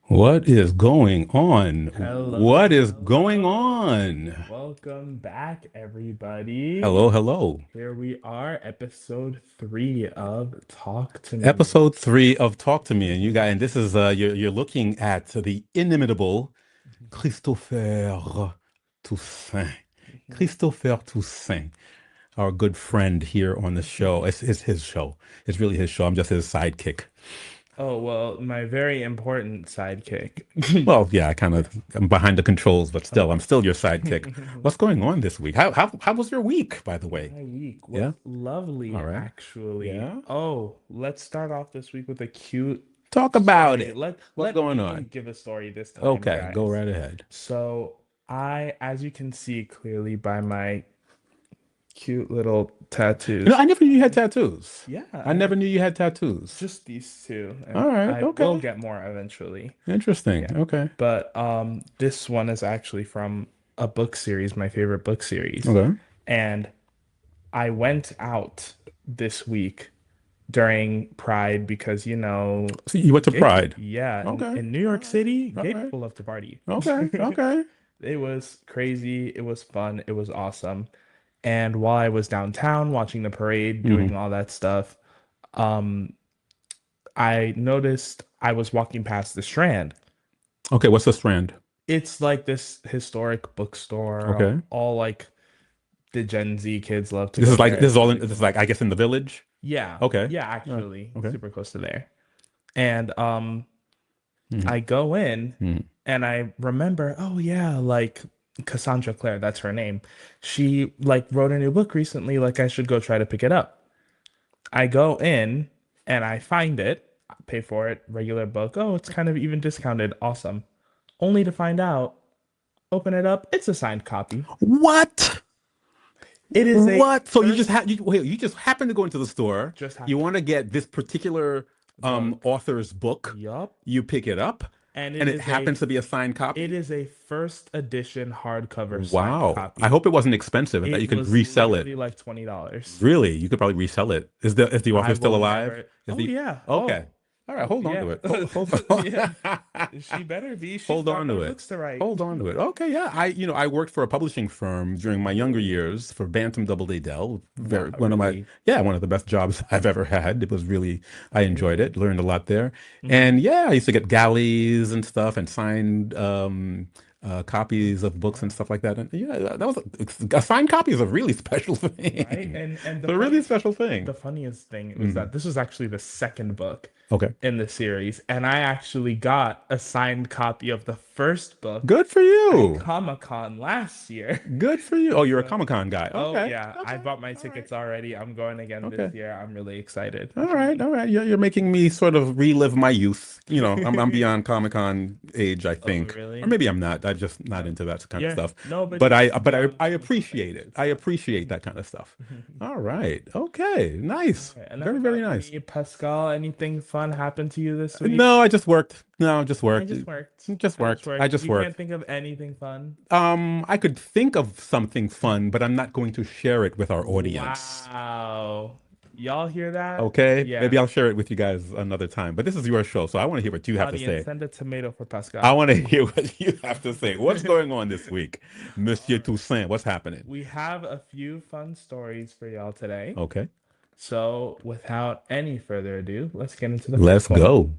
What is going on? Hello, What is going hello. on? Welcome back, everybody. Hello, hello. Here we are, episode 3 of Talk to Me. Episode 3 of Talk to Me, and you guys, and this is you're looking at the inimitable Christopher Toussaint. Christopher Toussaint, our good friend here on the show. It's his show. It's really his show. I'm just his sidekick. Oh, well, my very important sidekick. Well, yeah, I'm behind the controls, but still, I'm Oh. still your sidekick. What's going on this week? How was your week, by the way? My week was Yeah. lovely, All right. actually. Yeah. Oh, let's start off this week with a cute Talk about story. it. Let What's let going me on? give a story this time, Okay, go guys. right ahead. So, as you can see clearly by my cute little tattoos. I never knew you had tattoos. Yeah, I never knew you had tattoos. just these two, All and right. I will Okay. get more eventually. Interesting. Yeah. Okay. But this one is actually from a book series, my favorite book series. Okay. And I went out this week during Pride because, So you went to Pride. yeah, Okay. in New All York right. City, All gay right. people love to party. Okay. Okay. It was crazy, it was fun, it was awesome. And while I was downtown watching the parade, Hmm. doing all that stuff, um, I noticed I was walking past the Strand. Okay. What's the Strand? It's like this historic bookstore. Okay. All like the Gen Z kids love to This go is like there. this is It's all really in, this is cool. like I guess in the village. Yeah, Okay. yeah, Uh, actually, okay. super close to there. And Hmm. I go in Hmm. and I remember, oh yeah, like Cassandra Clare, that's her name. She like wrote a new book recently, like I should go try to pick it up. I go in and I find it, pay for it, regular book. Oh, it's kind of even discounted. Awesome. Only to find out, open it up, it's a signed copy. What? It is a What? So you just first, have you wait, you just happen to go into the store. just You happened. want to get this particular Book. author's book. Yup. You pick it up, And and it happens to be a signed it copy. is a first edition hardcover signed Wow. I copy. hope it wasn't expensive and that you It could was resell it. literally like $20. Really, you could probably resell it. Is the author I still will alive? never. Is Oh the yeah. okay? Oh, All right, hold on yeah. to it. Hold Yeah. on. She better be. She's Hold got on to more it. books to write. Hold on to it. Okay, yeah. I worked for a publishing firm during my younger Ooh. years for Bantam Doubleday Dell. Very Wow, one of my really? yeah, one of the best jobs I've ever had. It was really I enjoyed it, Amazing. learned a lot there. Hmm. And yeah, I used to get galleys and stuff and signed copies of books and Wow. stuff like that. And yeah, that was a signed copy is a really special Right? thing. And It's a really special the thing. funniest thing was Hmm. that this was actually the second book Okay. in the series, and I actually got a signed copy of the first book Good for at you. Comic-Con last year. Good for you. Oh, you're a So, Comic-Con guy. oh Okay. yeah, I Okay. bought my All right. tickets already. I'm going again this Okay. year. I'm really excited. All right. All right. You're making me sort of relive my youth. I'm beyond Comic-Con age, I Oh, think. Or really? maybe I'm not. I'm just not No. into that kind of Yeah, stuff. no, but But you I should but I go. I It's fun. appreciate it. It's I fun. appreciate that kind of stuff. All right. Okay. Nice. Okay, enough Very, very about nice. me. Pascal, anything fun happened to you this week? No, I just worked. No, just I worked. just worked. Just I just worked. I worked. just You can't worked. think of anything fun? I could think of something fun, but I'm not going to share it with our audience. Wow. Y'all hear that? Okay, Yeah. maybe I'll share it with you guys another time. But this is your show, so I want to hear what you have to Audience, say. send a tomato for I Pascal. want to hear what you have to say. What's going on this week, All Monsieur right. Toussaint? What's happening? We have a few fun stories for y'all today. Okay, So, without any further ado, let's get into the let's first one. go.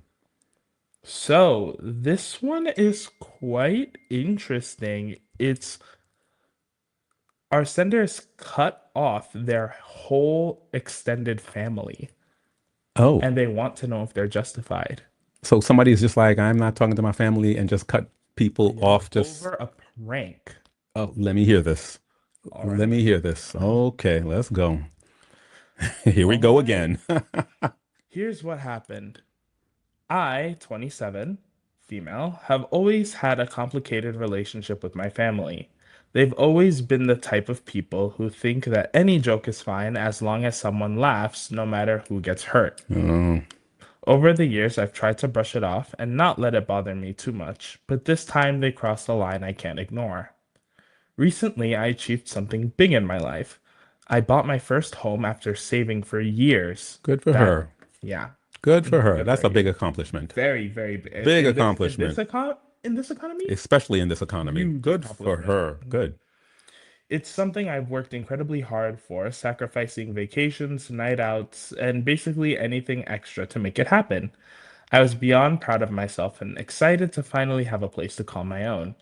So, this one is quite interesting. It's our senders cut off their whole extended family, Oh, and they want to know if they're justified. so somebody's just like, I'm not talking to my family and just cut people Yep, off. Just over a prank. oh, let me hear this. All Let right. me hear this. Okay, let's go. Here we All go right. again. Here's what happened. I, 27, female, have always had a complicated relationship with my family. They've always been the type of people who think that any joke is fine as long as someone laughs, no matter who gets hurt. Oh, Over the years, I've tried to brush it off and not let it bother me too much, but this time they crossed a line I can't ignore. Recently, I achieved something big in my life. I bought my first home after saving for years. good for That, her. yeah. Good for her. Good for That's a big you. accomplishment. Very, very Big in accomplishment, this economy, especially in this economy. huge Good for accomplishment. her. Good. It's something I've worked incredibly hard for, sacrificing vacations, night outs, and basically anything extra to make it happen. I was beyond proud of myself and excited to finally have a place to call my own.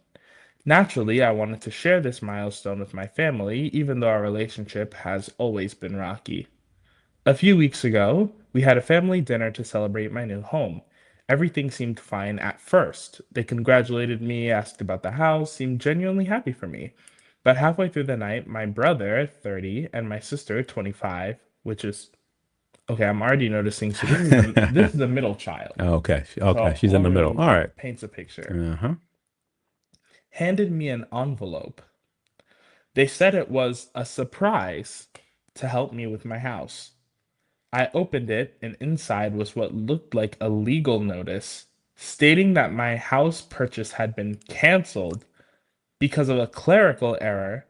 Naturally, I wanted to share this milestone with my family, even though our relationship has always been rocky. A few weeks ago, we had a family dinner to celebrate my new home. Everything seemed fine at first. They congratulated me, asked about the house, seemed genuinely happy for me. But halfway through the night, my brother, 30, and my sister, 25, which is okay, I'm already noticing. So this is the middle child. Okay. Okay. So She's in the middle. already All right. paints a picture. Uh-huh. Handed me an envelope. They said it was a surprise to help me with my house. I opened it, and inside was what looked like a legal notice stating that my house purchase had been canceled because of a clerical error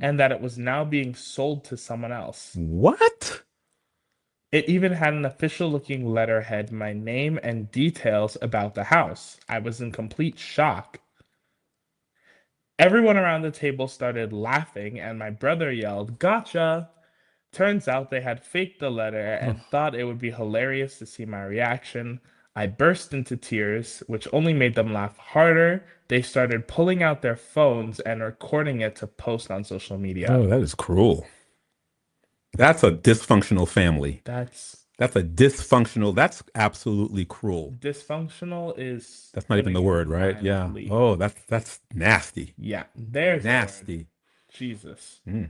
and that it was now being sold to someone else. What? It even had an official looking letterhead, my name, and details about the house. I was in complete shock. Everyone around the table started laughing, and my brother yelled, "Gotcha!" Turns out they had faked the letter and thought it would be hilarious to see my reaction. I burst into tears, which only made them laugh harder. They started pulling out their phones and recording it to post on social media. Oh, that is cruel. That's a dysfunctional family. That's That's absolutely cruel. dysfunctional is That's not even putting the it word, right? Yeah. mildly. Oh, that's nasty. Yeah, there's the word. Nasty. Jesus. Mm.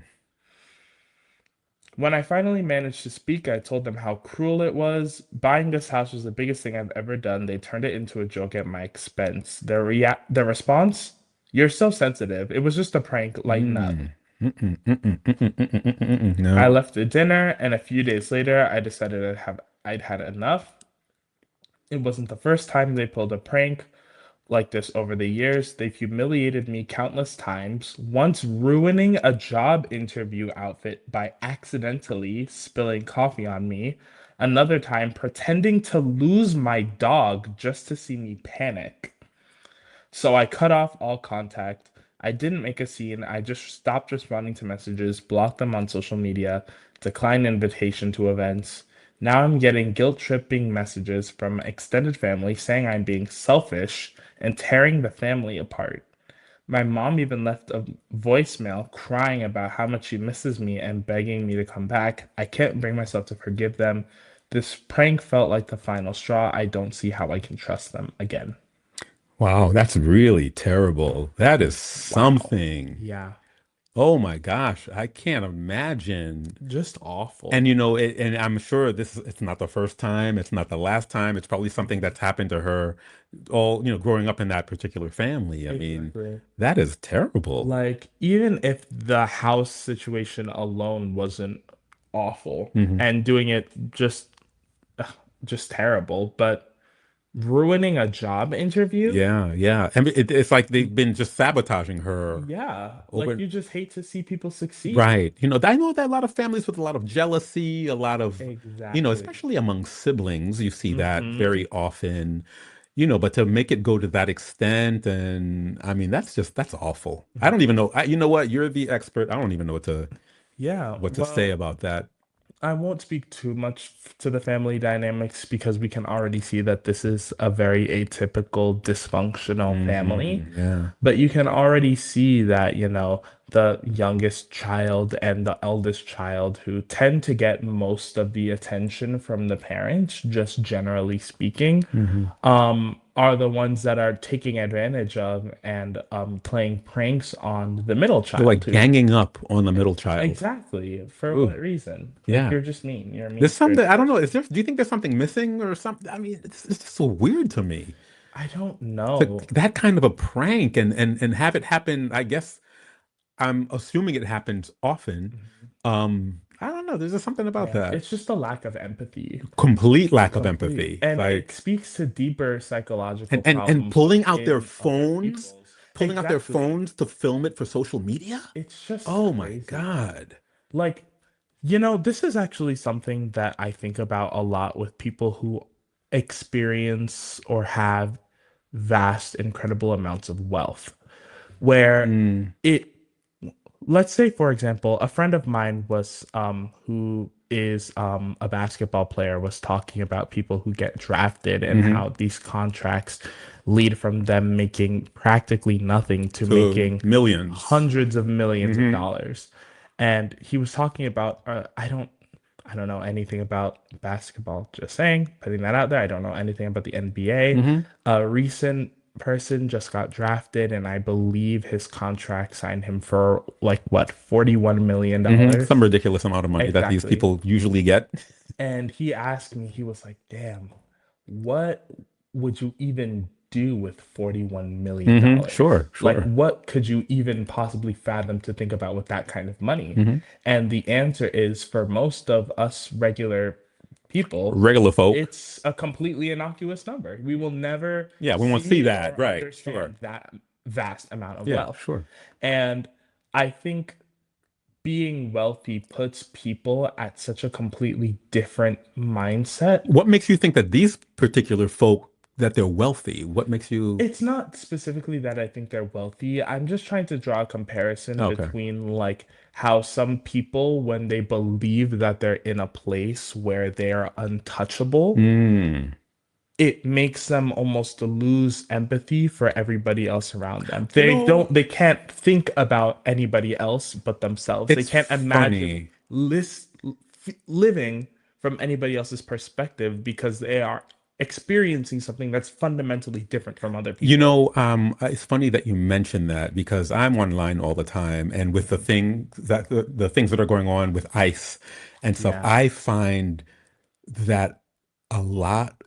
When I finally managed to speak, I told them how cruel it was. Buying this house was the biggest thing I've ever done. They turned it into a joke at my expense. Their response, "You're so sensitive. It was just a prank. Lighten up." Mm. Mm-mm, mm-mm, mm-mm, mm-mm, mm-mm, mm-mm. I No. left the dinner, and a few days later, I decided I'd had enough. It wasn't the first time they pulled a prank like this over the years. They've humiliated me countless times, once ruining a job interview outfit by accidentally spilling coffee on me, another time pretending to lose my dog just to see me panic. So I cut off all contact. I didn't make a scene. I just stopped responding to messages, blocked them on social media, declined invitation to events. Now I'm getting guilt-tripping messages from extended family saying I'm being selfish and tearing the family apart. My mom even left a voicemail crying about how much she misses me and begging me to come back. I can't bring myself to forgive them. This prank felt like the final straw. I don't see how I can trust them again. Wow, that's really terrible. That is Wow. something. Yeah. Oh my gosh, I can't imagine. Just awful. And and I'm sure it's not the first time, it's not the last time. It's probably something Mhm. that's happened to her growing up in that particular family. I mean, Exactly. that is terrible. Like, even if the house situation alone wasn't awful Hmm. and doing it ugh, just terrible, but ruining a job interview, Yeah, yeah. And it's like they've been just sabotaging her yeah, like over. you just hate to see people succeed. Right. I know that a lot of families with a lot of jealousy, a lot of, Exactly. especially among siblings, you see that Hmm. very often, but to make it go to that extent, and I mean, that's awful. I don't even know. You know what? You're the expert. I don't even know Yeah, what to say well, about that. I won't speak too much to the family dynamics because we can already see that this is a very atypical, dysfunctional family. Yeah. But you can already see that, the youngest child and the eldest child who tend to get most of the attention from the parents, just generally speaking, Hmm. are the ones that are taking advantage of and playing pranks on the middle They're child like who ganging up on the middle child. exactly for Ooh, what reason? Like yeah. you're just mean. You're a There's something, mean-spirited I don't know. person. Do you think there's something missing or something? I mean, it's just so weird to me. I don't To know. that kind of a prank and have it happen, I guess I'm assuming it happens often. Mhm. I don't know. There's just something about Yeah, that. it's just a lack of empathy. Complete lack of Complete. empathy. And it Like speaks to deeper psychological and problems within other people's. pulling out their Exactly. phones to film it for social media. It's just Oh my crazy. God. Like, this is actually something that I think about a lot with people who experience or have vast, incredible amounts of wealth, where Mm, it let's say for example a friend of mine was who is a basketball player was talking about people who get drafted and hmm how these contracts lead from them making practically nothing to To making millions. hundreds of millions of Hmm dollars. And he was talking about I don't know anything about basketball, just saying, putting that out there. I don't know anything about the NBA. hmm A recent person just got drafted, and I believe his contract signed him for like what, $41 million Some dollars. ridiculous amount of money that these Exactly. people usually get. And he asked me, he was like, damn, what would you even do with $41 million? Sure, Like, sure. what could you even possibly fathom to think about with that kind of money? hmm And the answer is for most of us regular people, Regular folk. it's a completely innocuous number. We will never Yeah, we won't see see that. or Right. Sure. understand that vast amount of Yeah, wealth. sure. And I think being wealthy puts people at such a completely different mindset. What makes you think that these particular folk that they're wealthy? What makes you It's not specifically that I think they're wealthy. I'm just trying to draw a comparison okay? between like how some people, when they believe that they're in a place where they are untouchable, Mm. it makes them almost lose empathy for everybody else around them. You know, They can't think about anybody else but themselves. They it's can't imagine funny. living from anybody else's perspective because they are experiencing something that's fundamentally different from other people. It's funny that you mentioned that because I'm online all the time, and with Mhm. the things that are going on with ICE and stuff, Yeah. I find that a lot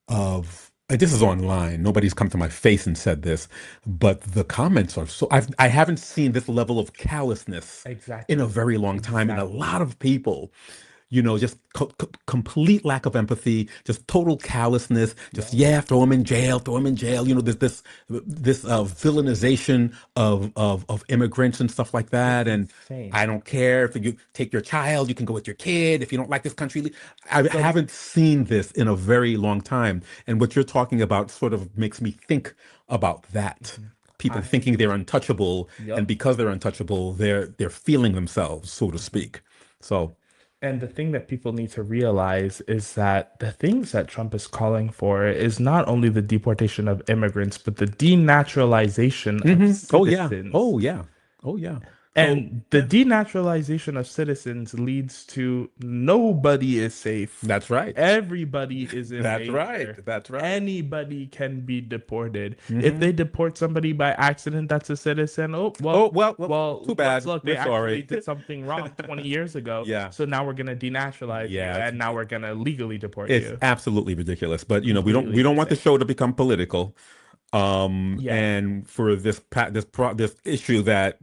of this is online. Nobody's come to my face and said this, but the comments are so I haven't seen this level of callousness in a Exactly. very long time, and a Exactly. lot of people just complete lack of empathy, just total callousness, just Yep. yeah, throw him in jail, throw him in jail. There's this villainization of immigrants and stuff like It's that. And insane. I don't care if you take your child, you can go with your kid. If you don't like this country, I But haven't seen this in a very long time. And what you're talking about sort of makes me think about that. mhm. People I thinking they're untouchable, and yep. because they're untouchable, they're feeling themselves, so to Mhm. speak. So. And the thing that people need to realize is that the things that Trump is calling for is not only the deportation of immigrants, but the denaturalization of Oh yeah. citizens. Oh yeah. Oh yeah. So And the yeah, denaturalization of citizens leads to nobody is safe. that's right. Everybody is in That's right. danger. That's right. Anybody can be deported. If hmm they deport somebody by accident that's a citizen, oh, Oh well, too what's bad. look, they We're actually sorry. did something wrong 20 years ago. Yeah. So now we're gonna denaturalize you Yeah. and now we're gonna legally deport It's you. absolutely ridiculous. But we Completely don't want the insane. show to become political. Yeah. And for this issue that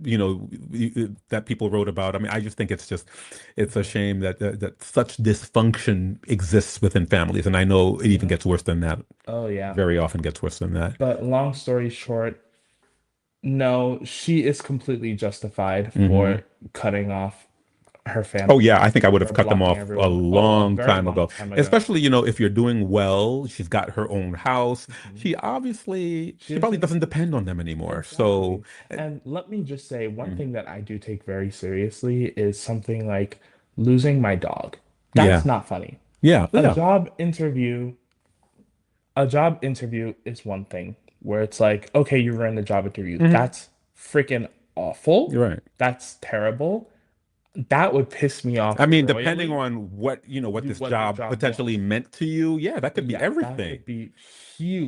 that people wrote about, I mean, I just think it's a Mhm. shame that such dysfunction exists within families, and I know it even Yep. gets worse than that. Oh yeah. Very often gets worse than that. But long story short, no, she is completely justified hmm for cutting off her Oh family yeah, I think I would have or cut them blocking off a everyone. Oh, a long very time long ago. time ago. Especially, if you're doing well, she's got her own house. Mhm. She She probably doesn't doesn't depend on them anymore. So, exactly. And let me just say one mm, thing that I do take very seriously is something like losing my dog. That's yeah, not funny. yeah, A yeah. job interview, a job interview is one thing where it's like, okay, you were in the job interview. hmm That's freaking awful. You're right. That's terrible. That would piss me off I mean, depending royally. on what this What the job job potentially was. meant to you, yeah, that could be Yeah, that everything. could be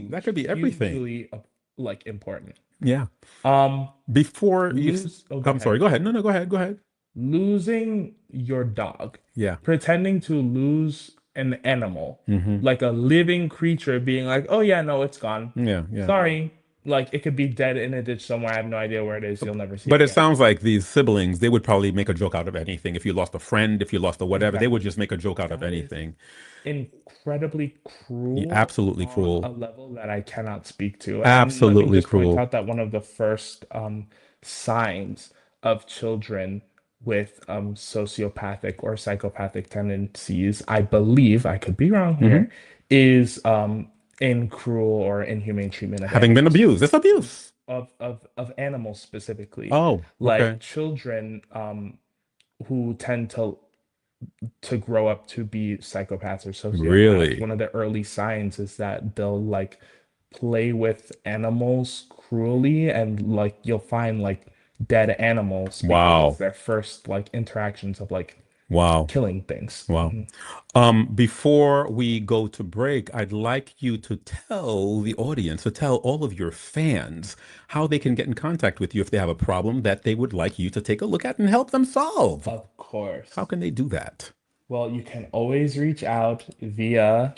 That huge, could be everything. hugely like important. Yeah. Um, Before you, go I'm ahead. sorry. Go ahead. No, no, go ahead. Go ahead. Losing your dog, Yeah. pretending to lose an animal, hmm like a living creature, being like, "Oh yeah, no, it's gone. Yeah, yeah. Sorry." Like it could be dead in a ditch somewhere. I have no idea where it is. You'll never see it But it again. sounds like these siblings, they would probably make a joke out of anything. If you lost a friend, if you lost a whatever, they would Exactly. just make a joke out of That is anything. incredibly Yeah, cruel absolutely on a cruel. level that I cannot speak to. And let me Absolutely just point cruel. out that one of the first signs of children with sociopathic or psychopathic tendencies, I believe, I could be wrong hmm here, is in cruel or inhumane treatment of Having been animals. abused. It's abuse. Of animals specifically, Oh, like okay. children who tend to grow up to be psychopaths or sociopaths. Really? One of the early signs is that they'll like play with animals cruelly, and like you'll find like dead animals because it's Wow. their first like interactions of like Wow. killing things. Wow. Before we go to break, I'd like you to tell the audience, to tell all of your fans how they can get in contact with you if they have a problem that they would like you to take a look at and help them solve. Of How course. can they do that? Well, you can always reach out via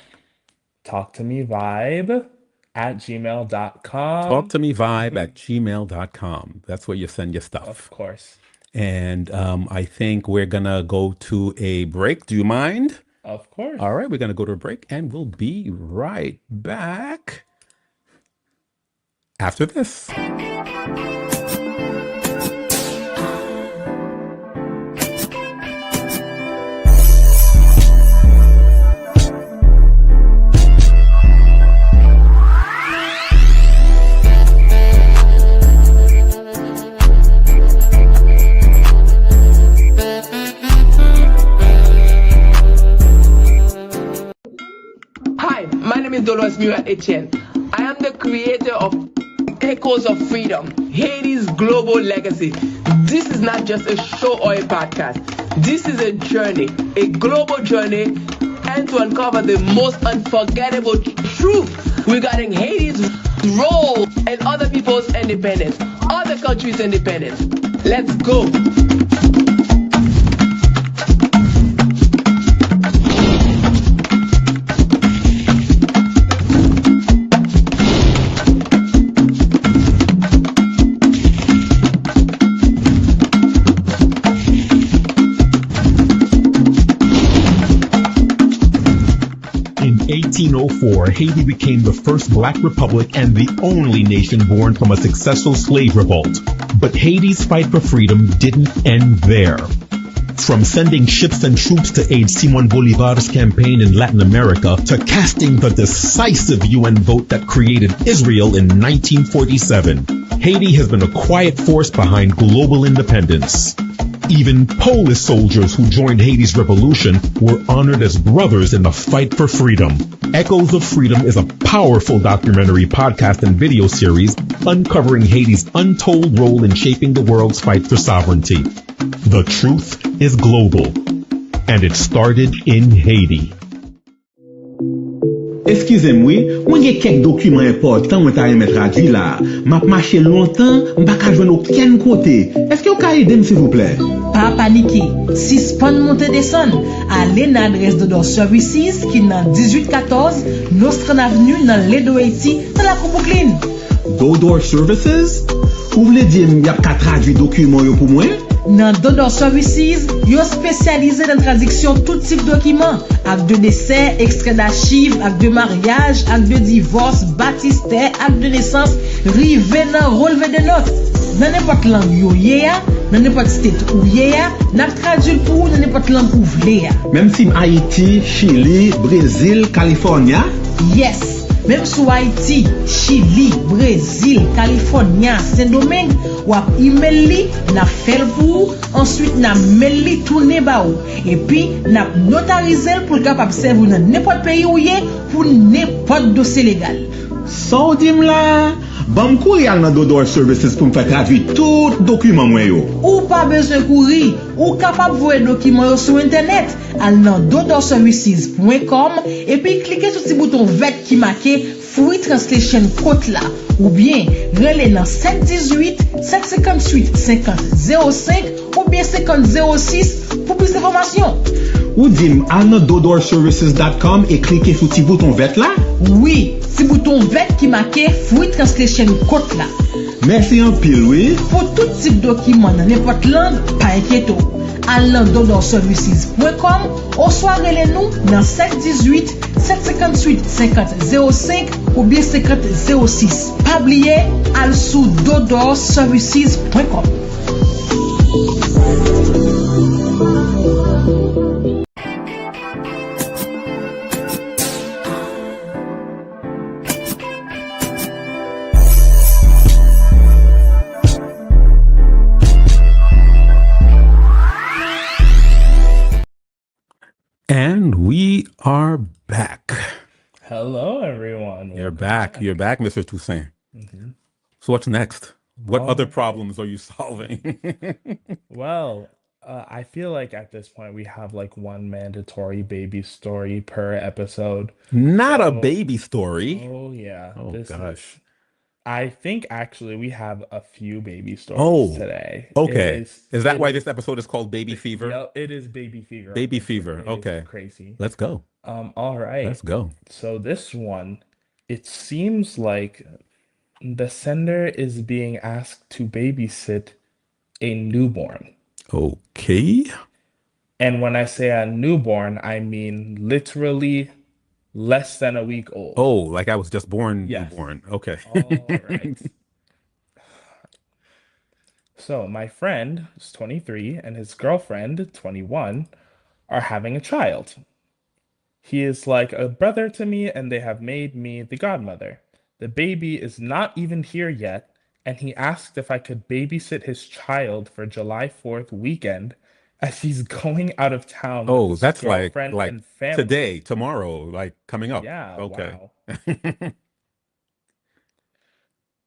talktomeVibe at Talk gmail.com. to me vibe at gmail.com. That's where you send your Of stuff. course. And I think we're gonna go to a break. Do you mind? Of All course. right, we're gonna go to a break and we'll be right back after this. Hi, my name is Dolores Mura Etienne. I am the creator of Echoes of Freedom, Haiti's global legacy. This is not just a show or a podcast. This is a journey, a global journey, and to uncover the most unforgettable truth regarding Haiti's role and other people's independence, other countries' independence. Let's go. In 1804, Haiti became the first black republic and the only nation born from a successful slave revolt. But Haiti's fight for freedom didn't end there. From sending ships and troops to aid Simon Bolivar's campaign in Latin America to casting the decisive UN vote that created Israel in 1947, Haiti has been a quiet force behind global independence. Even Polish soldiers who joined Haiti's revolution were honored as brothers in the fight for freedom. Echoes of Freedom is a powerful documentary, podcast, and video series uncovering Haiti's untold role in shaping the world's fight for sovereignty. The truth is global, and it started in Haiti. Excusez-moi, mwen gen kek dokumen important mwen ta reme tradwi la. Map mache lontan, mba ka jwen aucun kote. Eske ou ka edem s'il vous plaît? Pas paniquer. Si span monte deson, allez dans l'adresse de Door Services qui dans 1814 Nostran Avenue dans Ledo Haiti, dans la Brooklyn. Door Services? Ou vle di m yap ka tradwi dokumen yo pou mwen? Dans Door Services, yo spécialisé dans traduction tout type de documents, acte de décès, extrait d'archives, acte de mariage, acte de divorce, baptistère, acte de naissance, rivé dans relevé de notes. Dans n'importe langue yo ye ya, dans n'importe state ou ye ya, n'a traduit pour dans n'importe langue ou vle ya. Même si Haïti, Chili, Brésil, California? Yes. Même sous Haïti, Chili, Brésil, California, Saint-Domingue, ou ap email li, n'a fait pour, ensuite n'a mail li tourner ba ou. Et puis, n'a notarisé pour capable servir dans n'importe pays où y est pour n'importe dossier légal. So dim la, bam kou yal nan Door Services pou m fè tradwi tout dokumen mwen yo. Ou pas besoin courir, ou capable voir document sur internet, al nan dodoservices.com et puis cliquez sur ce bouton vert qui marqué Free Translation Code là ou bien relais dans 718 758 50 05 ou bien 50 06 pour plus d'informations. Ou dim al nan doorservices.com et cliquez sur ti bouton vert là? Oui, ce bouton vert qui marqué Free Translation Code là. Merci en pile, oui. Pour tout type de document dans n'importe langue, pas inquiéto. Allant dodoservices.com ou soit relais-nous dans 718 758 50 05 ou bien 50 06. Pas oublier, al sous dodoservices.com. are back. Hello, everyone. You're back. You're back, Mr. Toussaint. So what's next? What other problems are you solving? Well, I feel like at this point we have like one mandatory baby story per episode. Not a baby story. Oh yeah, Oh gosh. I think actually we have a few baby stories today. Okay. Is that why this episode is called Baby Fever? Yep, it is baby fever. Baby Fever. Okay. Crazy. Let's go. All right. Let's go. So this one, it seems like the sender is being asked to babysit a newborn. Okay. And when I say a newborn, I mean literally less than a week old. Oh, like I was just born Yes. newborn. Okay. All right. So my friend is 23 and his girlfriend, 21, are having a child. He is like a brother to me, and they have made me the godmother. The baby is not even here yet, and he asked if I could babysit his child for July 4th weekend as he's going out of town with Oh, his that's like girlfriend and family. today, tomorrow, like coming up. Yeah, Okay. wow.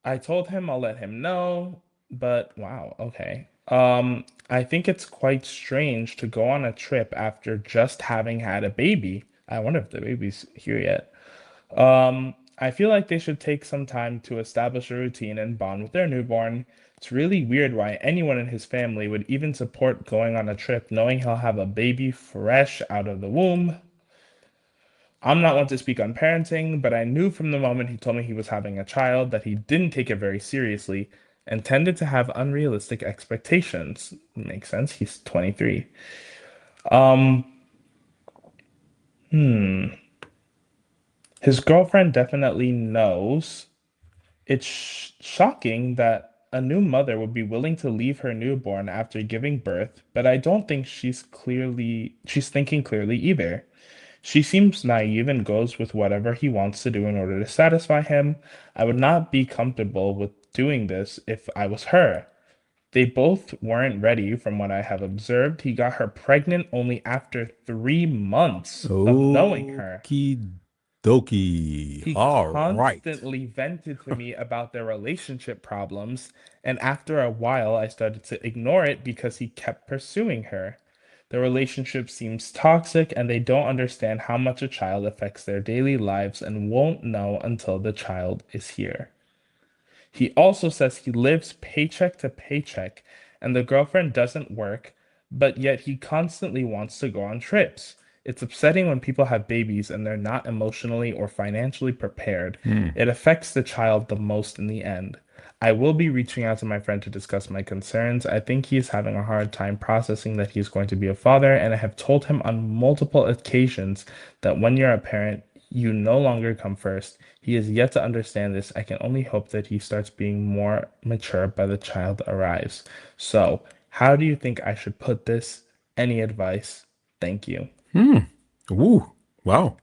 I told him I'll let him know, but wow, okay. I think it's quite strange to go on a trip after just having had a baby. I wonder if the baby's here yet. I feel like they should take some time to establish a routine and bond with their newborn. It's really weird why anyone in his family would even support going on a trip knowing he'll have a baby fresh out of the womb. I'm not one to speak on parenting, but I knew from the moment he told me he was having a child that he didn't take it very seriously and tended to have unrealistic expectations. Makes sense. He's 23. His girlfriend definitely knows. It's shocking that a new mother would be willing to leave her newborn after giving birth, but I don't think she's thinking clearly either. She seems naive and goes with whatever he wants to do in order to satisfy him. I would not be comfortable with doing this if I was her. They both weren't ready from what I have observed. He got her pregnant only after 3 months of knowing her. Okie dokie. He All right. constantly vented to me about their relationship problems, and after a while, I started to ignore it because he kept pursuing her. The relationship seems toxic, and they don't understand how much a child affects their daily lives and won't know until the child is here. He also says he lives paycheck to paycheck, and the girlfriend doesn't work, but yet he constantly wants to go on trips. It's upsetting when people have babies and they're not emotionally or financially prepared. It affects the child the most in the end. I will be reaching out to my friend to discuss my concerns. I think he is having a hard time processing that he's going to be a father, and I have told him on multiple occasions that when you're a parent, you no longer come first. He is yet to understand this. I can only hope that he starts being more mature by the child arrives. So, how do you think I should put this? Any advice? Thank you. Woo. Wow.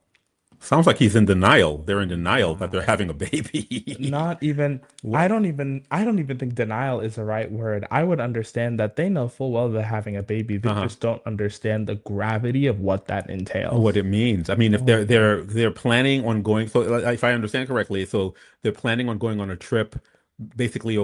Sounds like he's in denial. They're in denial that they're having a baby. Not even I don't even think denial is the right word. I would understand that they know full well they're having a baby. They just don't understand the gravity of what that entails. What it means. I mean, if they're planning on going, so if I understand correctly, so they're planning on going on a trip, basically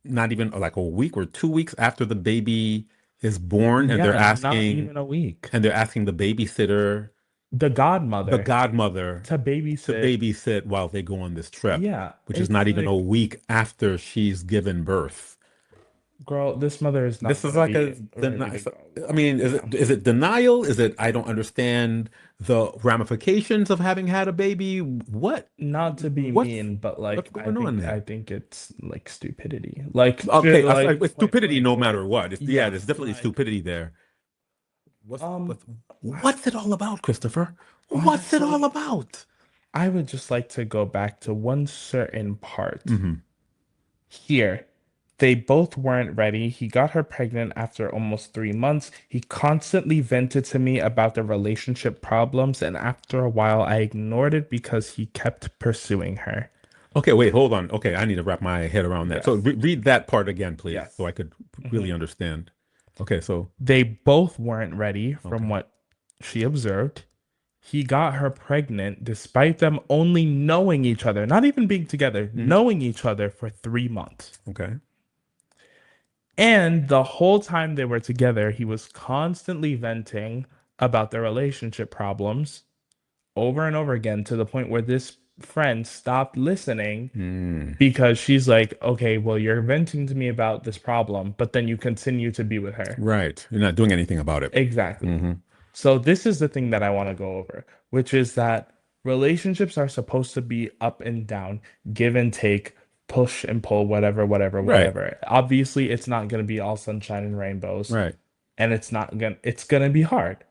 not even like a week or 2 weeks after the baby is born, and they're not asking, even a week. and they're asking the babysitter, The godmother to to babysit. babysit while they go on this trip. Yeah, which is it's not even like- a week after she's given birth. Girl, this mother is not. This is gonna like be a ready to go. I mean, is it denial? Is it I don't understand the ramifications of having had a baby? What? Not to be What's- mean, but like what's going on there? I think it's like stupidity. Like Okay, like, it's stupidity no matter what. Yeah, There's definitely like- stupidity there. What's it all about, Christopher? What's it Honestly, all about? I would just like to go back to one certain part. Mm-hmm. Here, they both weren't ready. He got her pregnant after almost 3 months. He constantly vented to me about the relationship problems, and after a while, I ignored it because he kept pursuing her. Okay, wait, hold on. Okay, I need to wrap my head around that. Yes. So read that part again, please, Yes. so I could really understand. Okay, so They both weren't ready from what she observed. he got her pregnant despite them only knowing each other, not even being together, knowing each other for 3 months. Okay. And the whole time they were together, he was constantly venting about their relationship problems over and over again to the point where this friend stopped listening because she's like, okay, well, you're venting to me about this problem, but then you continue to be with her. Right. You're not doing anything about it. Exactly. So this is the thing that I want to go over, which is that relationships are supposed to be up and down, give and take, push and pull, whatever, whatever, Right. whatever. Obviously, it's not going to be all sunshine and rainbows, Right. and it's going to be hard.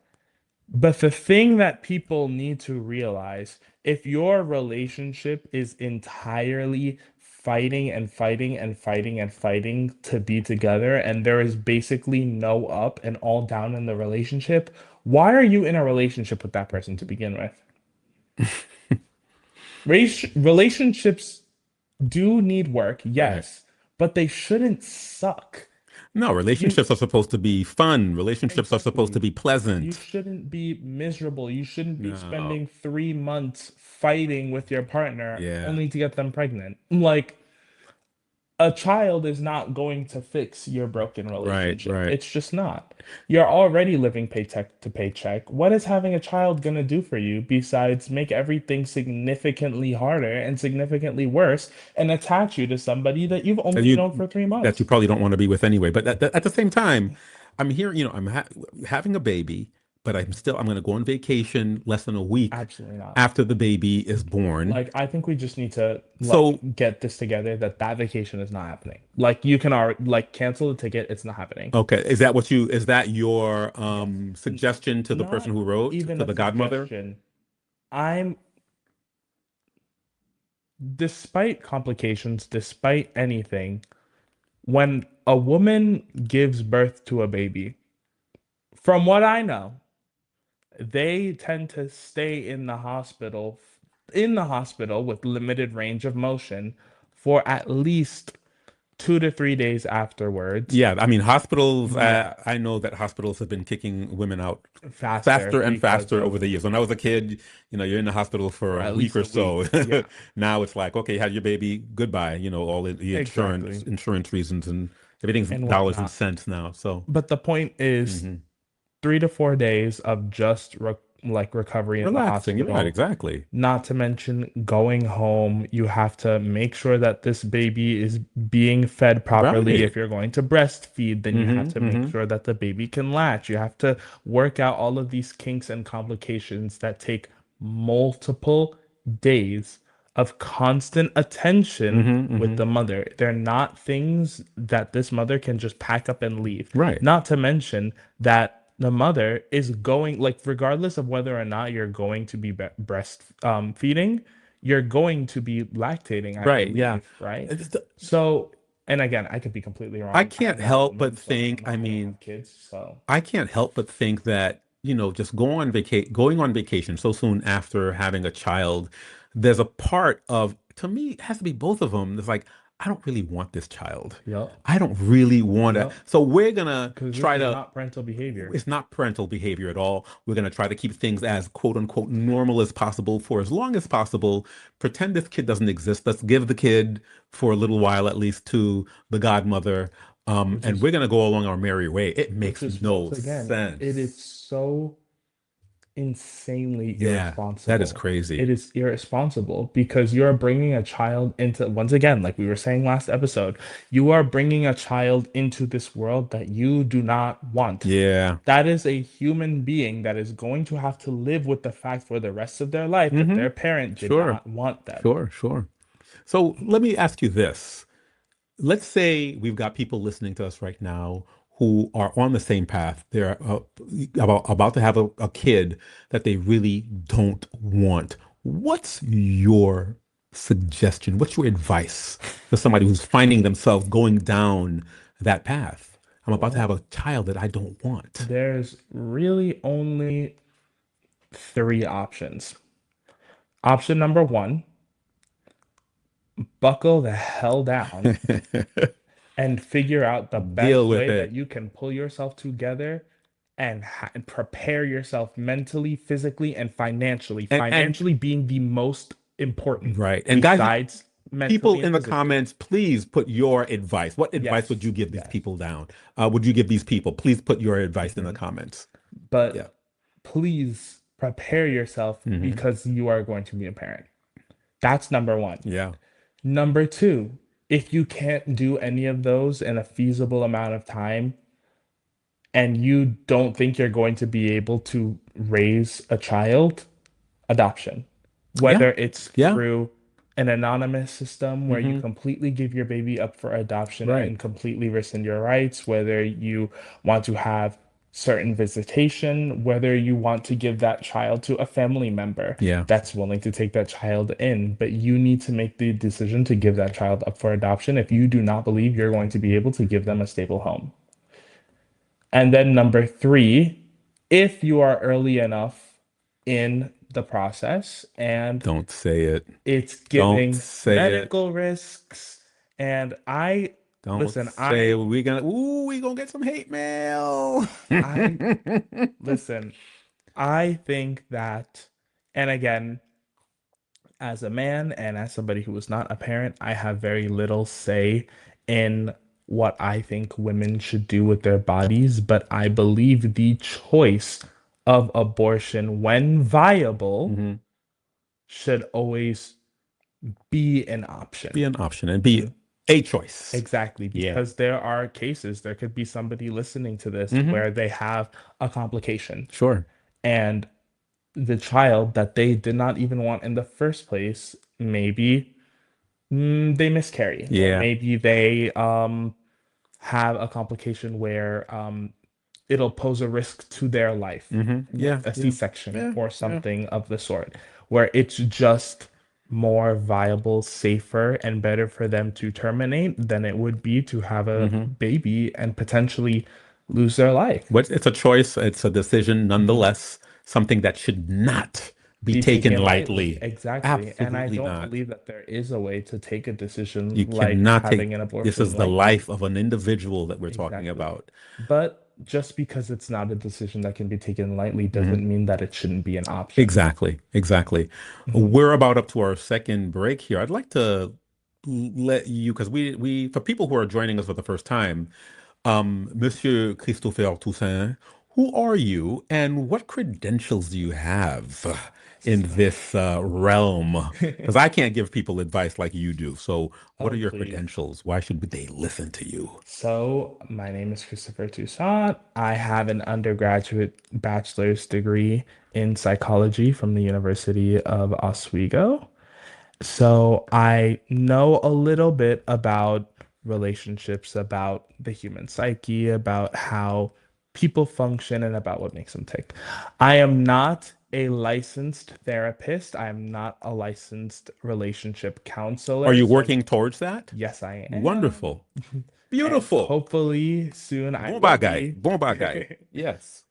But the thing that people need to realize, if your relationship is entirely fighting and fighting and fighting and fighting to be together, and there is basically no up and all down in the relationship, why are you in a relationship with that person to begin with? Relationships do need work, yes, but they shouldn't suck. No, relationships are supposed to be fun. Relationships are supposed to be You pleasant. shouldn't be miserable. You shouldn't be No. spending 3 months fighting with your partner Yeah. only to get them pregnant. Like, a child is not going to fix your broken relationship. right. It's just not. You're already living paycheck to paycheck. What is having a child going to do for you besides make everything significantly harder and significantly worse and attach you to somebody that you've That only known for 3 months? that you probably don't want to be with anyway. But at the same time, I'm here, I'm having a baby, but I'm going to go on vacation less than a week Absolutely not. after the baby is born. Like, I think we just need to So- get this together that vacation is not happening. Like, you can cancel the ticket. It's not happening. Okay, is that your suggestion to the Not person who wrote, even to a the godmother? suggestion. Despite complications, despite anything, when a woman gives birth to a baby, from what I know, they tend to stay in the hospital with limited range of motion for at least 2 to 3 days afterwards. Yeah, I mean, hospitals, I know that hospitals have been kicking women out faster and because faster of- over the years. When I was a kid, you're in the hospital for a at week least or a week, so. yeah. Now it's like, okay, have your baby, goodbye, all the insurance reasons, and everything's And dollars and whatnot. cents now. So, But the point is, 3 to 4 days of just recovery in the relaxing, hospital. right, exactly. Not to mention going home, you have to make sure that this baby is being fed properly. Right. If you're going to breastfeed, then you have to make sure that the baby can latch. You have to work out all of these kinks and complications that take multiple days of constant attention with the mother. They're not things that this mother can just pack up and leave. Right. Not to mention that the mother is going, regardless of whether or not you're going to be breast feeding, you're going to be lactating. I Right, believe, yeah. right. It's the- So, and again, I could be completely wrong. I can't I'm not a help woman, but so think, I'm not I gonna mean, have kids. So I can't help but think that, just going on vacation so soon after having a child, there's a part of, to me, it has to be both of them. It's like, I don't really want this child. Yep. I don't really want to. Yep. So we're going to because try this is to, not parental behavior. it's not parental behavior at all. We're going to try to keep things as quote unquote normal as possible for as long as possible. Pretend this kid doesn't exist. Let's give the kid for a little while, at least, to the godmother. And we're going to go along our merry way. It makes no Once again, sense. it is so insanely Yeah, irresponsible. that is crazy. It is irresponsible because you're bringing a child into, once again, like we were saying last episode, you are bringing a child into this world that you do not want. Yeah. That is a human being that is going to have to live with the fact for the rest of their life that their parent did Sure. not want them. Sure. So let me ask you this. Let's say we've got people listening to us right now who are on the same path. They're about to have a kid that they really don't want. What's your suggestion? What's your advice to somebody who's finding themselves going down that path? I'm about to have a child that I don't want. There's really only 3 options. Option number 1, buckle the hell down and figure out the best Deal with way it. that you can pull yourself together and prepare yourself mentally, physically, and financially. And- Financially being the most important. Right. And guys, besides mentally people and in the physically. comments, please put your advice. What advice Yes, would you give these yes. people down? Would you give these people? Please put your advice in the comments. But Yeah. please prepare yourself because you are going to be a parent. That's number one. Yeah. Number two, if you can't do any of those in a feasible amount of time and you don't think you're going to be able to raise a child, adoption. Whether it's Yeah. through an anonymous system where you completely give your baby up for adoption Right. and completely rescind your rights, whether you want to have certain visitation, whether you want to give that child to a family member Yeah. that's willing to take that child in, but you need to make the decision to give that child up for adoption if you do not believe you're going to be able to give them a stable home. And then number three, if you are early enough in the process and Don't say it. it's Don't giving say it. medical risks, and I Don't listen, say we gonna get some hate mail. listen, I think that, and again, as a man and as somebody who is not a parent, I have very little say in what I think women should do with their bodies, but I believe the choice of abortion, when viable, should always be an option. Be an option and be a choice. Exactly, Yeah. because there are cases, there could be somebody listening to this where they have a complication Sure. and the child that they did not even want in the first place, maybe they miscarry. Or Yeah. maybe they have a complication where it'll pose a risk to their life. Yeah. A C-section Yeah. or something of the sort, where it's just more viable, safer, and better for them to terminate than it would be to have a baby and potentially lose their life. But it's a choice. It's a decision, nonetheless. Something that should not be taken lightly. Exactly. And I Absolutely don't not. believe that there is a way to take a decision You like cannot having take. an abortion. This is the like life of an individual that we're talking Exactly. about. But just because it's not a decision that can be taken lightly doesn't mean that it shouldn't be an option. Exactly. Exactly. We're about up to our second break here. I'd like to let you, because we for people who are joining us for the first time, Monsieur Christopher Toussaint, who are you and what credentials do you have in this realm? Because I can't give people advice like you do. So what are your please. credentials? Why should they listen to you? So, my name is Christopher Toussaint. I have an undergraduate bachelor's degree in psychology from the University of Oswego. So, I know a little bit about relationships, about the human psyche, about how people function, and about what makes them tick. I am not a licensed therapist. I am not a licensed relationship counselor. Are you So- working towards that? Yes, I am. Wonderful. And Beautiful. hopefully soon I Bon will bagay. be. Bon bagay. Yes.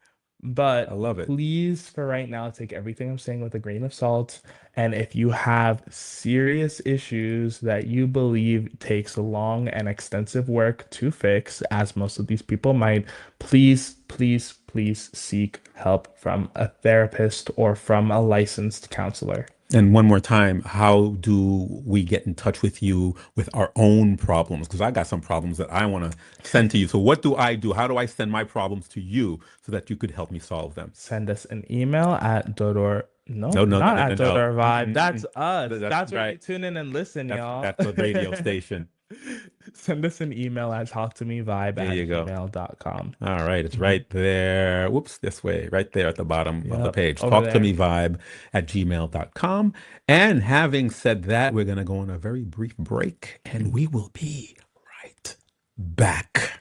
But I love it. please, for right now, take everything I'm saying with a grain of salt. And if you have serious issues that you believe takes long and extensive work to fix, as most of these people might, please, please, please seek help from a therapist or from a licensed counselor. And one more time, how do we get in touch with you with our own problems? Because I got some problems that I want to send to you. So what do I do? How do I send my problems to you so that you could help me solve them? Send us an email at Dodor. No, Not at no. Dodor Vibe. Mhm, That's mhm. us. That's That's where you right. tune in and listen, y'all. That's the radio station. Send us an email at talktomeVibe There you go. @gmail.com. All right, it's right there. Whoops, this way, right there at the bottom of the Yep, page. over there. talktomeVibe @gmail.com. And having said that, we're going to go on a very brief break and we will be right back.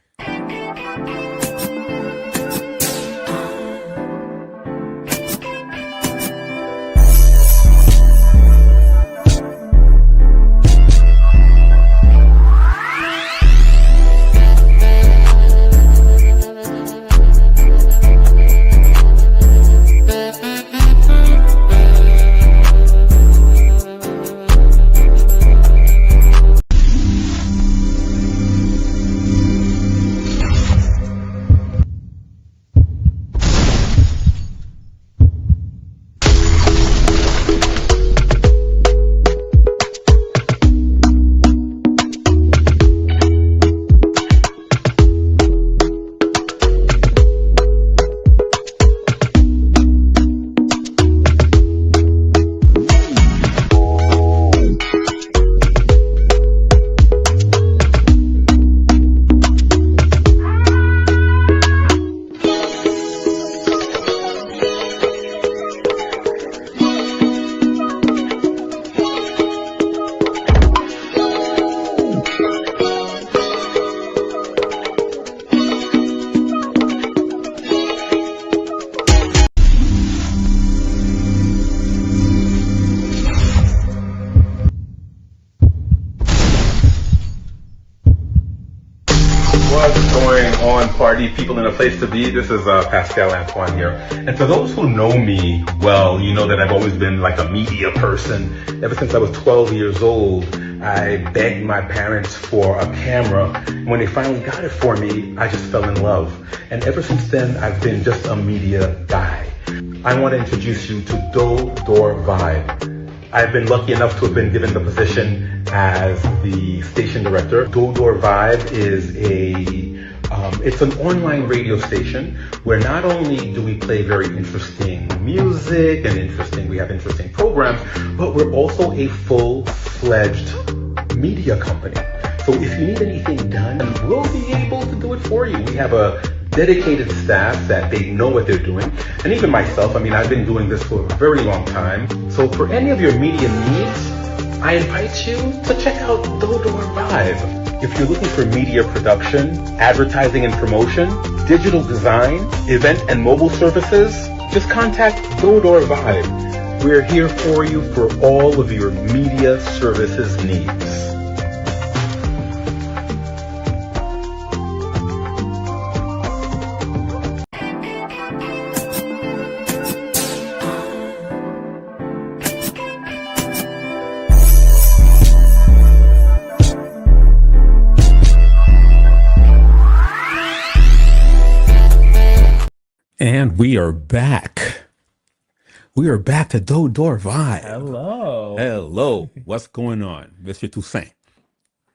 going on, party people in a place to be? This is Pascal Antoine here. And for those who know me well, you know that I've always been like a media person. Ever since I was 12 years old, I begged my parents for a camera. When they finally got it for me, I just fell in love. And ever since then, I've been just a media guy. I want to introduce you to talktomeVibe. I've been lucky enough to have been given the position as the station director. talktomeVibe is it's an online radio station where not only do we play very interesting music and we have interesting programs, but we're also a full-fledged media company. So if you need anything done, we'll be able to do it for you. We have a dedicated staff that they know what they're doing. And even myself, I've been doing this for a very long time. So for any of your media needs, I invite you to check out talktomeVibe. If you're looking for media production, advertising and promotion, digital design, event and mobile services, just contact talktomeVibe. We're here for you for all of your media services needs. And we are back. We are back to talktomeVibe. Hello. Hello. What's going on, Mr. Toussaint?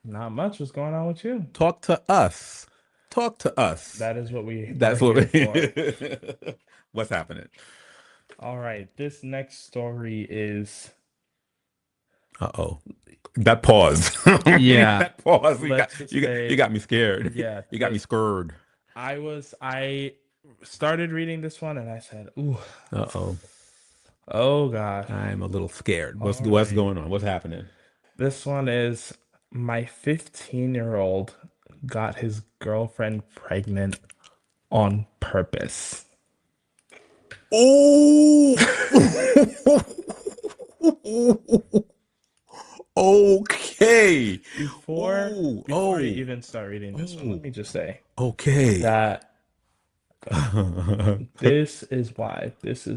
Not much. What's going on with you? Talk to us. Talk to us. That is what we. That's are what here we. for. What's happening? All right. This next story is. Uh-oh. That pause. Yeah. That pause. You got me scared. Yeah. You got me scared. I started reading this one and I said, ooh. Uh-oh. Oh, God. I'm a little scared. What's right. going on? What's happening? This one is my 15-year-old got his girlfriend pregnant on purpose. Oh! Okay. Before I even start reading this one, let me just say that this is why there's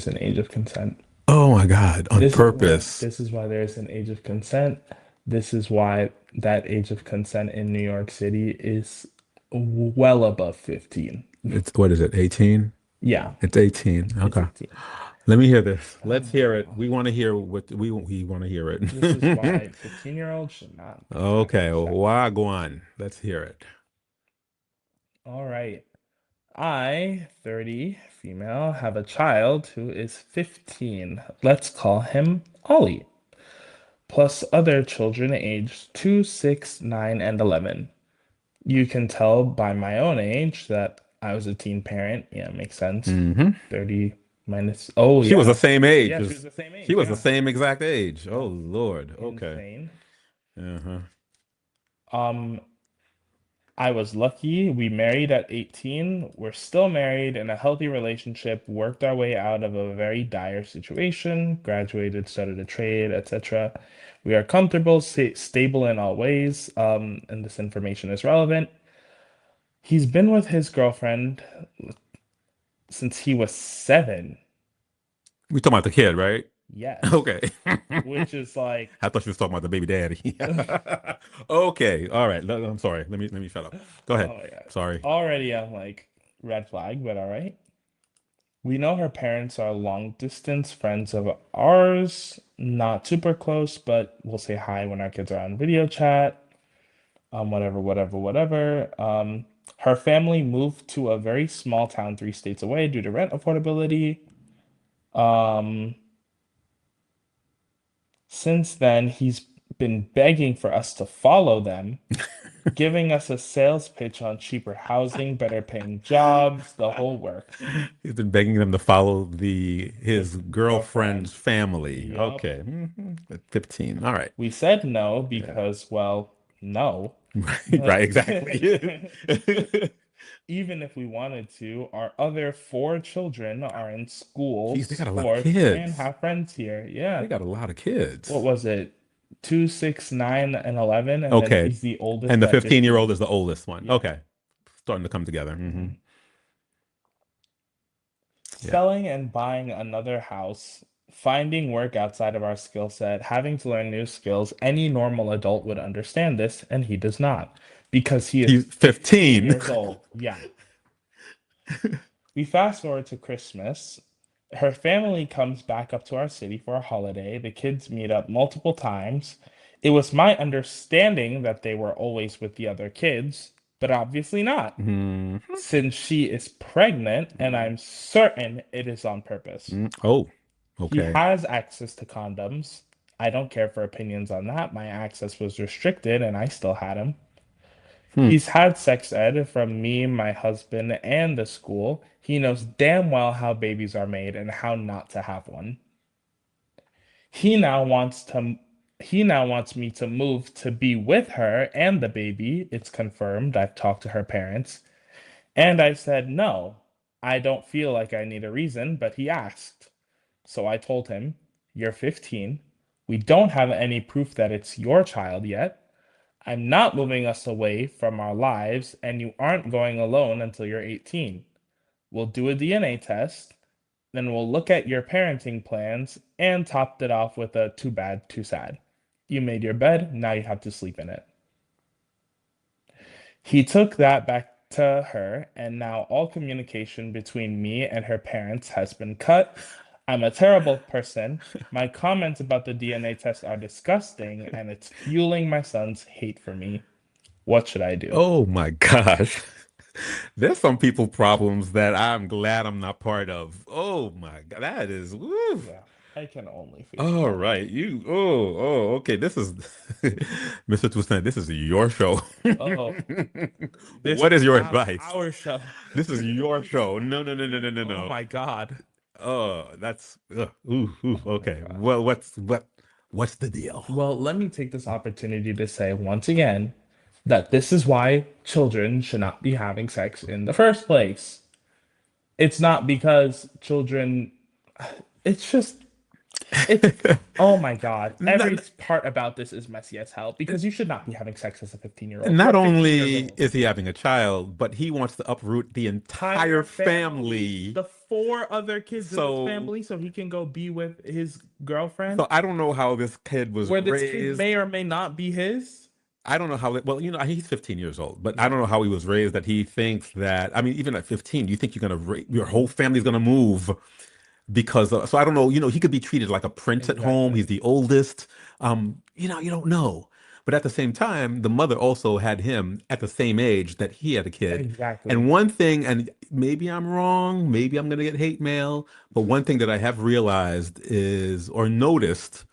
an age of consent. Oh my God, on purpose. This is why there's an age of consent. This is why that age of consent in New York City is well above 15. What is it, 18? Yeah. It's 18. Okay. It's 18. Let me hear this. Let's hear it. We want to hear what we want to hear it. This is why 15-year-olds should not. Okay, why go on? Let's hear it. All right. I, 30, female, have a child who is 15. Let's call him Ollie. Plus other children aged 2, 6, 9, and 11. You can tell by my own age that I was a teen parent. Yeah, makes sense. 30 minus. Oh, she was the same age. Yeah, she was the same age. She was the same exact age. Oh, Lord. Okay. Insane. I was lucky. We married at 18. We're still married in a healthy relationship, worked our way out of a very dire situation, graduated, started a trade, etc. We are comfortable, stable in all ways, and this information is relevant. He's been with his girlfriend since he was 7. We talking about the kid, right? Yes. Okay. Which is like. I thought you was talking about the baby daddy. Okay. All right. I'm sorry. Let me shut up. Go ahead. Oh, yeah. Sorry. Already I'm like red flag, but all right. We know her parents are long distance friends of ours, not super close, but we'll say hi when our kids are on video chat. Whatever. Her family moved to a very small town 3 states away due to rent affordability. Since then, he's been begging for us to follow them, giving us a sales pitch on cheaper housing, better paying jobs, the whole works. He's been begging them to follow his girlfriend's family. Yep. Okay. 15. All right. We said no because, well, no. Right, exactly. Even if we wanted to, our other 4 children are in school, Jeez, they got a lot of sports, kids. and have friends here. Yeah. They got a lot of kids. What was it? 2, 6, 9, and 11, and then Okay. he's the oldest And the at 15-year-old is the oldest one. Yeah. Okay. Starting to come together. Yeah. Selling and buying another house, finding work outside of our skill set, having to learn new skills. Any normal adult would understand this, and he does not because he He's is 15. years old. Yeah. We fast forward to Christmas. Her family comes back up to our city for a holiday. The kids meet up multiple times. It was my understanding that they were always with the other kids, but obviously not, since she is pregnant, and I'm certain it is on purpose. Oh, He okay. has access to condoms. I don't care for opinions on that. My access was restricted, and I still had them. He's had sex ed from me, my husband, and the school. He knows damn well how babies are made and how not to have one. He now wants to he now wants me to move to be with her and the baby. It's confirmed. I've talked to her parents. And I said no. I don't feel like I need a reason, but he asked. So I told him, "You're 15. We don't have any proof that it's your child yet. I'm not moving us away from our lives, and you aren't going alone until you're 18. We'll do a DNA test, then we'll look at your parenting plans, and topped it off with a too bad, too sad. You made your bed, now you have to sleep in it." He took that back to her, and now all communication between me and her parents has been cut. I'm a terrible person. My comments about the DNA test are disgusting, and it's fueling my son's hate for me. What should I do? Oh my gosh. There's some people problems that I'm glad I'm not part of. Oh my God. That is woo. Yeah, I can only feel. All right. Okay. This is Mr. Toussaint, this is your show. Oh, What is your advice? Our show. This is your show. No. Oh my God. Oh, that's okay. Well, what's the deal? Well, let me take this opportunity to say once again that this is why children should not be having sex in the first place. It's not because children, it's just, oh my God. Every part about this is messy as hell because you should not be having sex as a 15-year-old. Not only is he having a child, but he wants to uproot the entire family. The 4 other kids in his family, so he can go be with his girlfriend. So I don't know how this kid was Where raised. this kid may or may not be his. I don't know how well, he's 15 years old, but I don't know how he was raised that he thinks that, I mean, even at 15, you think your whole family's going to move because, so I don't know, he could be treated like a prince at home. He's the oldest. You don't know. But at the same time, the mother also had him at the same age that he had a kid. Exactly. And one thing, and maybe I'm wrong, maybe I'm going to get hate mail, but one thing that I have realized or noticed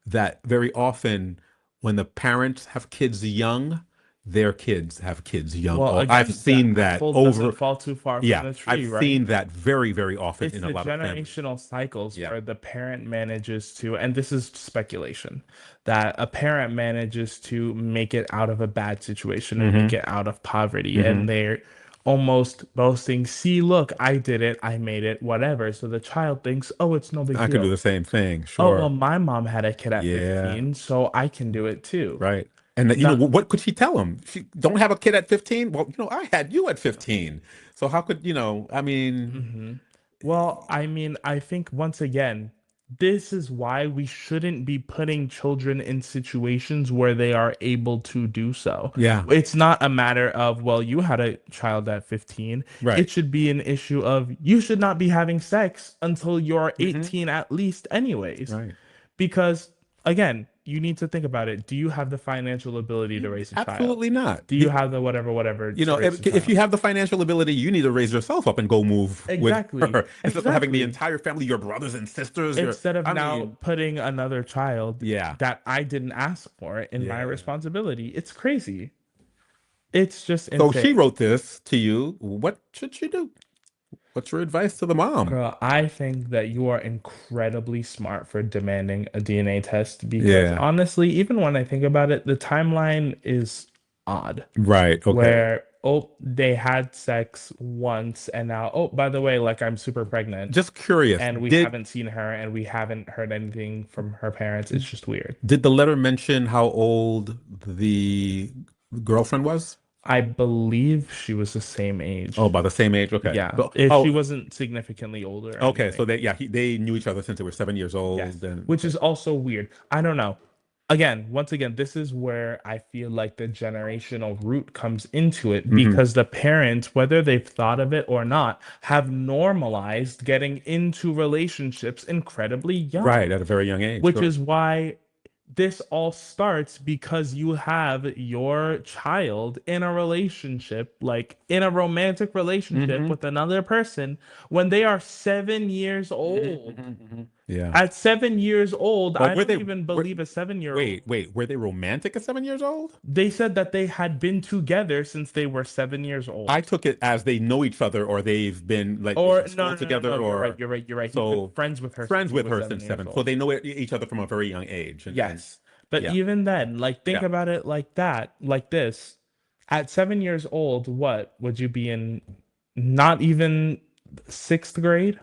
that very often when the parents have kids young, their kids have kids young. Well, again, I've seen that doesn't fall too far from the tree, I've seen that very, very often it's in a lot of families. It's the generational cycles where the parent manages to, and this is speculation, that a parent manages to make it out of a bad situation and make it out of poverty, and they're almost boasting, "See, look, I did it, I made it, whatever." So the child thinks, "Oh, it's no big deal. I could do the same thing, Oh, sure. well, my mom had a kid at 15, so I can do it too." Right. And what could she tell him? She don't have a kid at 15? Well, I had you at 15. So how could, I mean. Well, I mean, I think once again, this is why we shouldn't be putting children in situations where they are able to do so. Yeah. It's not a matter of, well, you had a child at 15. Right. It should be an issue of you should not be having sex until you're 18 at least anyways. Right. Because again, you need to think about it. Do you have the financial ability to raise a child? Absolutely not. Do you have the whatever? If you have the financial ability, you need to raise yourself up and go move with her. Instead of having the entire family, your brothers and sisters. Instead of putting another child that I didn't ask for in my responsibility. It's crazy. It's just insane. So she wrote this to you. What should she do? What's your advice to the mom? Girl, I think that you are incredibly smart for demanding a DNA test because honestly, even when I think about it, the timeline is odd. Right. Okay. Where oh, they had sex once and now, oh, by the way, like I'm super pregnant. Just curious, And we haven't seen her and we haven't heard anything from her parents. It's just weird. did the letter mention how old the girlfriend was? I believe she was the same age. Oh, about the same age. Okay. Yeah. But- If oh, she wasn't significantly older. or okay. So anything. they knew each other since they were 7 years old. Yes. And Which is also weird. I don't know. Once again, this is where I feel like the generational root comes into it because the parents, whether they've thought of it or not, have normalized getting into relationships incredibly young. right at a very young age. Which Sure. is why this all starts because you have your child in a relationship, like in a romantic relationship with another person when they are 7 years old. Yeah. At 7 years old, But I were don't they- even were- believe a 7-year-old. Wait. Were they romantic at 7 years old? They said that they had been together since they were 7 years old. I took it as they know each other, or they've been like or in school no, together, no, or you're right. He's so been friends with her. friends since he with was her since 7. years So old. they know each other from a very young age. Yes. But yeah. even then, like think Yeah. about it like that, like this. At 7 years old, what would you be in? Not even 6th grade?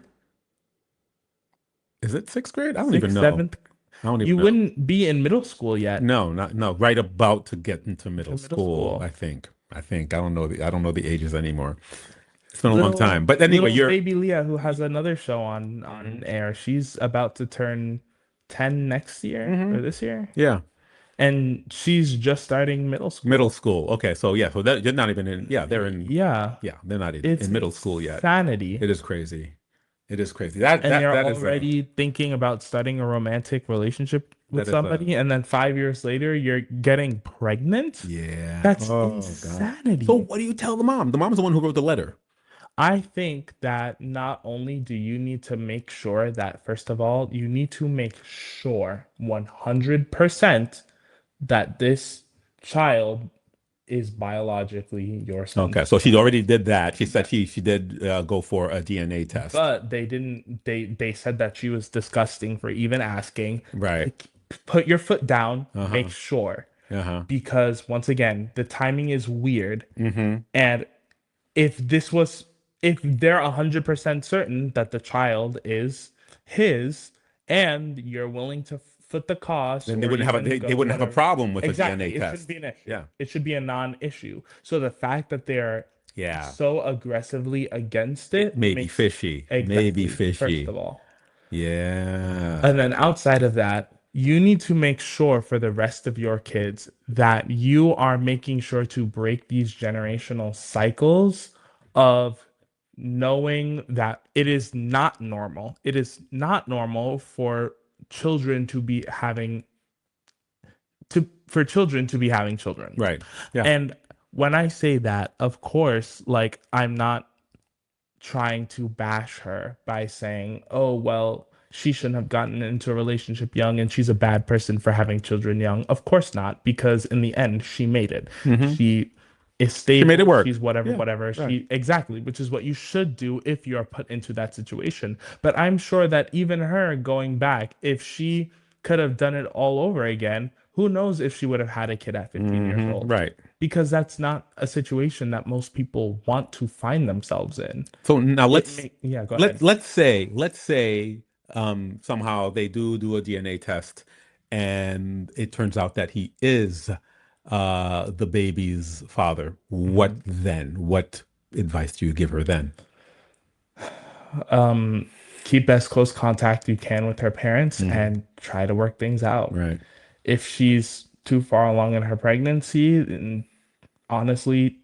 Is it 6th grade? I don't 6th, even know. 7th? I don't even You know. wouldn't be in middle school yet. No, right about to get into middle middle school. school. I think. I don't know the ages anymore. It's been a long time. But anyway, little you're baby Leah, who has another show on air. She's about to turn 10 next year or this year, yeah. and she's just starting middle school. Middle school. Okay, so yeah, so they're not even in. Yeah, they're in. Yeah, They're not it's in middle school yet. Insanity. It is crazy. It is crazy. That And they're that is already thinking about starting a romantic relationship with That is somebody, and then 5 years later, you're getting pregnant. yeah. That's Oh, God. insanity. So what do you tell the mom? The mom's the one who wrote the letter. I think that not only do you need to make sure that, first of all, you need to make sure 100% that this child is biologically your son. Okay, so she already did that. She said she did go for a DNA test. But they didn't, they said that she was disgusting for even asking. Right. Put your foot down, make sure. Uh-huh. Because once again, the timing is weird. Mm-hmm. And if they're 100% certain that the child is his and you're willing to foot the cost, Then they or wouldn't have even they wouldn't have a whatever- problem with exactly, a DNA it test. shouldn't be an issue. Yeah. It should be a non-issue. So the fact that they're Yeah. so aggressively against it Maybe makes- fishy. Exactly, Maybe fishy. first of all. Yeah. And then outside of that, you need to make sure for the rest of your kids that you are making sure to break these generational cycles of knowing that it is not normal. It is not normal for children to be having children. Right. Yeah. And when I say that, of course, like I'm not trying to bash her by saying, oh, well, she shouldn't have gotten into a relationship young and she's a bad person for having children young. Of course not, because in the end, she made it. She is stable. She made it work. She's whatever, Yeah, whatever. right. Exactly, which is what you should do if you're put into that situation. But I'm sure that even her going back, if she could have done it all over again, who knows if she would have had a kid at 15 years old. Right. Because that's not a situation that most people want to find themselves in. So now Go ahead. let's say somehow they do a DNA test and it turns out that he is the baby's father. What then? What advice do you give her then? Keep as close contact you can with her parents and try to work things out. Right. If she's too far along in her pregnancy, then honestly,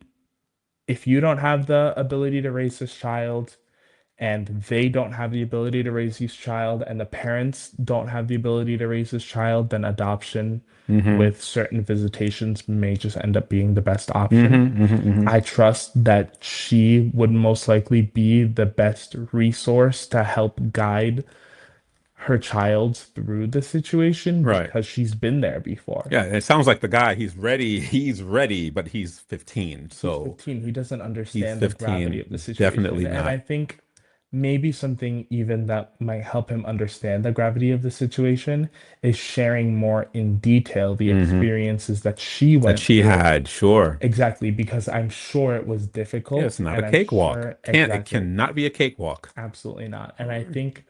if you don't have the ability to raise this child and they don't have the ability to raise this child and the parents don't have the ability to raise this child, then adoption with certain visitations may just end up being the best option. I trust that she would most likely be the best resource to help guide her child through the situation, Right. because she's been there before. Yeah, it sounds like the guy, he's ready, but he's 15. So 15, he doesn't understand He's the gravity 15, of the situation. definitely And not. I think maybe something even that might help him understand the gravity of the situation is sharing more in detail the experiences that she That went she through. had, sure. Exactly, because I'm sure it was Yeah, it's difficult, not a and I'm cakewalk. sure It exactly, cannot be a cakewalk. absolutely not. And I think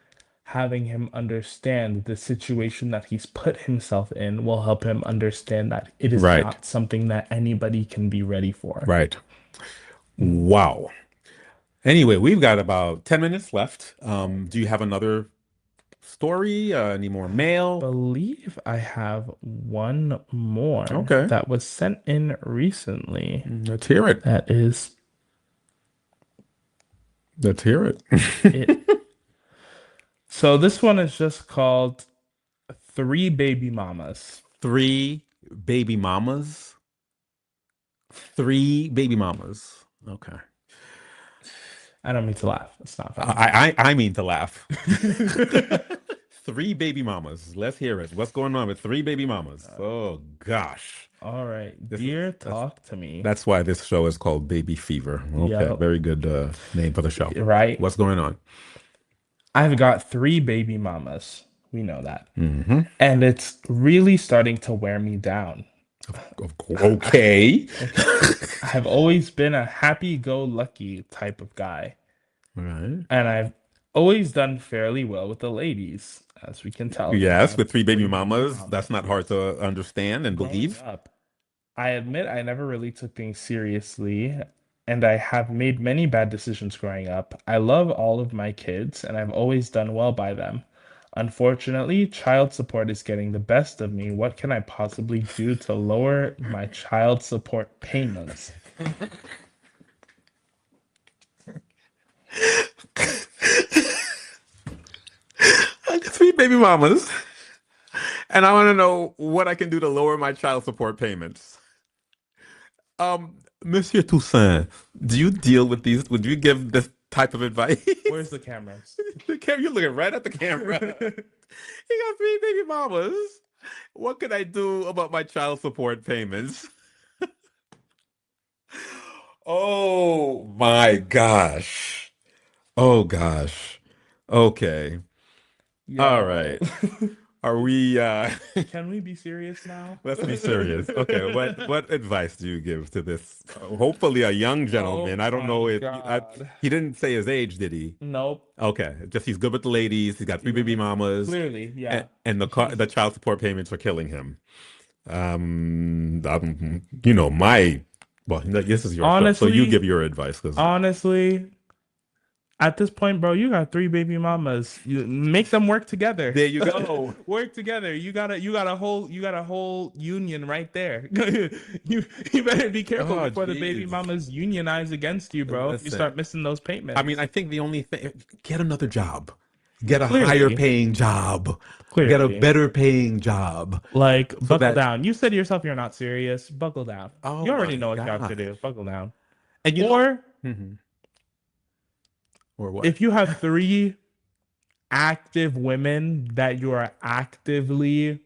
having him understand the situation that he's put himself in will help him understand that it is Right, not something that anybody can be ready for. right. Wow. Anyway, we've got about 10 minutes left. Do you have another story? Any more mail? Believe I have one more Okay. that was sent in recently. Let's hear it. That is Let's hear it. it. So this one is just called Three Baby Mamas. Three baby mamas. Three baby mamas. Okay. I don't mean to laugh. It's not funny. I mean to laugh. Three baby mamas. Let's hear it. What's going on with three baby mamas? Oh gosh. All right. This Dear is- Talk to Me. That's why this show is called Baby Fever. Okay, Yeah. very good name for the show. Right? What's going on? I've got three baby mamas. We know that. Mm-hmm. And it's really starting to wear me down. Okay. I've always been a happy-go-lucky type of guy. Right. And I've always done fairly well with the ladies, as we can tell. Yes, with three baby mamas. That's not hard to understand and Growing believe. up, I admit I never really took things seriously, and I have made many bad decisions growing up. I love all of my kids, and I've always done well by them. Unfortunately, child support is getting the best of me. What can I possibly do to lower my child support payments? I got three baby mamas, and I want to know what I can do to lower my child support payments. Monsieur Toussaint, do you deal with these? Would you give this type of advice? Where's the cameras? You're looking right at the camera. You got three baby mamas. What can I do about my child support payments? Oh my gosh. Oh gosh. Okay. All Yo. right. Are we Can we be serious now? let's be serious. Okay, what advice do you give to this hopefully a young gentleman? I don't know my if God. he didn't say his age, did he? Nope. Okay, just he's good with the ladies. He's got three baby mamas. Clearly, yeah. And the child support payments are killing him. You know, well, this is your show, so you Honestly- give your advice. 'Cause Honestly, at this point, bro, you got three baby mamas. You make them work together. there you go. Work together. You got a whole union right there. you better be careful Oh, before the baby jeez. mamas unionize against you, bro. If you Listen. start missing those payments. I mean, I think the only thing, get another job, get a Clearly. higher paying job, get a Clearly. better paying job. like buckle that- down. You said to yourself you're not serious. Buckle down. Oh you already my know what you have to God. do. Buckle down. And you Or Mhm. Or what? if you have three active women that you are actively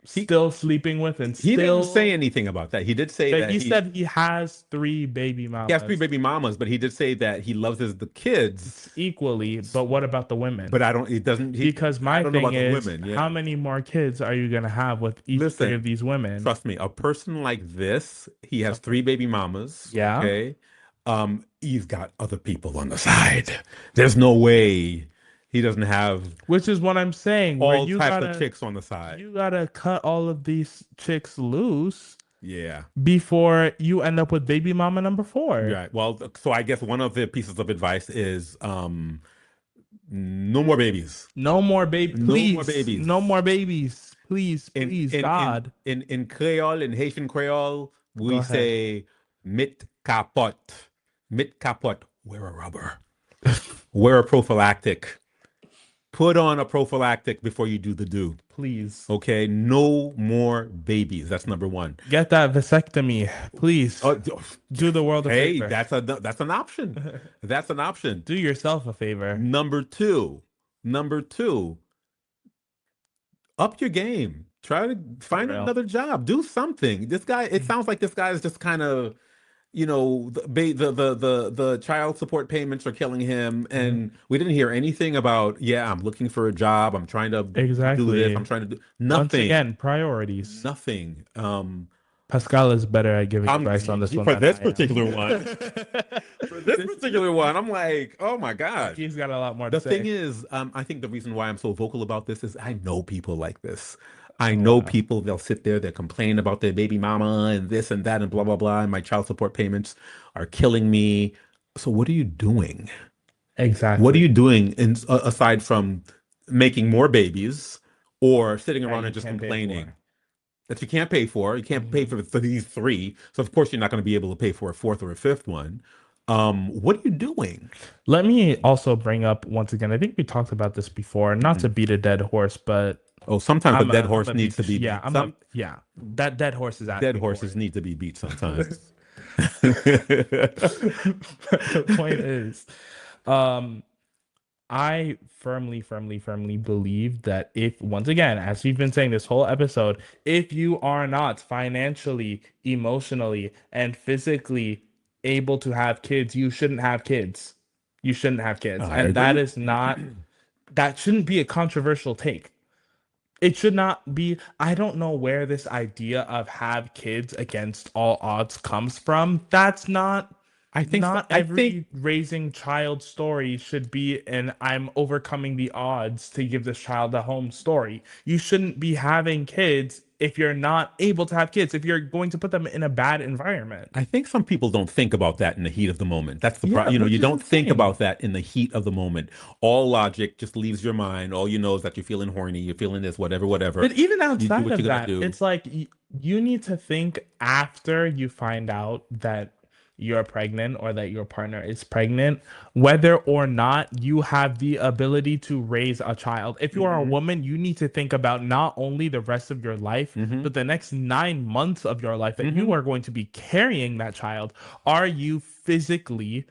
still sleeping with and he still didn't say anything about that. He did say that that he said he has three baby mamas. he has three baby mamas, but he did say that he loves the kids. equally, but what about the women? But I don't. He doesn't. because I my don't know thing about the is, women, yeah. how many more kids are you gonna have with each Listen, three of these women? Trust me, a person like this, he has three baby mamas. Yeah. Okay. He's got other people on the side. There's no way he doesn't have Which is what I'm saying. Where all you types gotta, of chicks on the side. you gotta cut all of these chicks loose Yeah. before you end up with baby mama number 4. Right. Well, so I guess one of the pieces of advice is no more babies. No more babies. No Please. more babies. No more babies. Please, please, God. In Creole, in Haitian Creole, Go we ahead. say mit kapot. Mit kapot. Wear a rubber. Wear a prophylactic. Put on a prophylactic before you do the do. Please. Okay? No more babies. That's number one. Get that vasectomy. Please. Oh, Do the world a hey, favor. that's an option. That's an option. Do yourself a favor. Number two, up your game. Try to find real. another job. Do something. This guy, it sounds like this guy is just kind of the child support payments are killing him, and we didn't hear anything about, yeah, I'm looking for a job, I'm trying to do this, I'm Exactly. trying to do Once nothing, again, priorities. nothing. Pascal is better at giving I'm advice on this one for than this I am. particular one. For this particular one, I'm like, oh my gosh. He's got a lot more to The thing say. is, I think the reason why I'm so vocal about this is I know people like this. I Oh, know wow. people, they'll sit there, they'll complain about their baby mama and this and that and blah, blah, blah. And my child support payments are killing me. So what are you doing? What are Exactly. you doing aside from making more babies or sitting That around you and just can't pay complaining for. that you can't pay for? You can't pay for these three. So of course you're not going to be able to pay for a fourth or a fifth one. What are you doing? Let me also bring up once again, I think we talked about this before, not to beat a dead horse, but Oh, sometimes a dead I'm horse a needs to be yeah, beat. Some that dead horse is dead asking for horses it. need to be beat sometimes. The point is, um, I firmly believe that if, once again, as we've been saying this whole episode, if you are not financially, emotionally, and physically able to have kids, you shouldn't have kids. You shouldn't have kids. I And that agree. is not, that shouldn't be a controversial take. It should not be. I don't know where this idea of have kids against all odds comes from. That's not I think so. not I think every raising child story should be an I'm overcoming the odds to give this child a home story. You shouldn't be having kids if you're not able to have kids, if you're going to put them in a bad environment. I think some people don't think about that in the heat of the moment. That's the Yeah, problem. You which is don't think insane. about that in the heat of the moment. All logic just leaves your mind. All you know is that you're feeling horny, you're feeling this, whatever, whatever. But even You do outside what of you're gonna that, do. it's like you need to think after you find out that you're pregnant or that your partner is pregnant, whether or not you have the ability to raise a child. If you are a Hmm. woman, you need to think about not only the rest of your life, Hmm. but the next 9 months of your life that you Hmm. are going to be carrying that child. Are you physically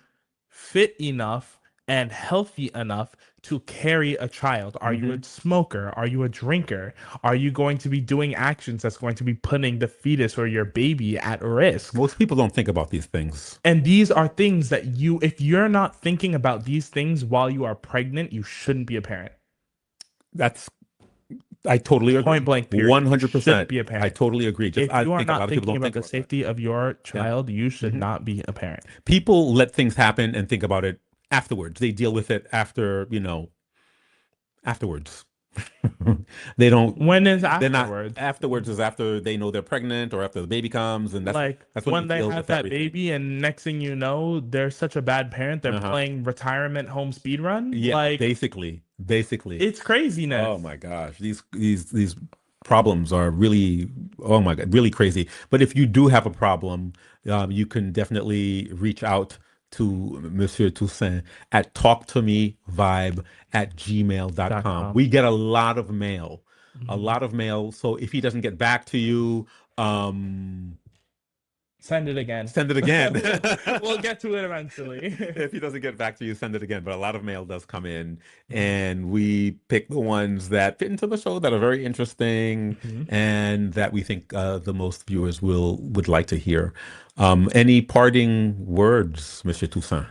fit enough and healthy enough to carry a child? Are you a Hmm. smoker? Are you a drinker? Are you going to be doing actions that's going to be putting the fetus or your baby at risk? Most people don't think about these things. And these are things that if you're not thinking about these things while you are pregnant, you shouldn't be a parent. That's I totally agree. Point blank, period. You shouldn't 100%. be a I parent. totally agree. Just If I you are think a lot not of people thinking don't about think the about that. safety of your Yeah. child, you should Hmm. not be a parent. People let things happen and think about it afterwards. They deal with it afterwards. They don't When is they're not afterwards? afterwards is after they know they're pregnant or after the baby comes, and Like that's when they when they deal have with that everything. baby, and next thing you know, they're such a bad parent, they're Uh-huh. playing retirement home speed run. Yeah, Like basically. it's craziness. Oh my gosh, these problems are really, oh my God, really crazy. But if you do have a problem, you can definitely reach out to Monsieur Toussaint at talktomeVibe@gmail.com. .com. We get a lot of mail, a Mhm. lot of mail. So if he doesn't get back to you, Send it again. send it again. We'll get to it eventually. If he doesn't get back to you, send it again. But a lot of mail does come in, and we pick the ones that fit into the show that are very interesting Mhm. and that we think the most viewers would like to hear. Any parting words, Mr. Toussaint?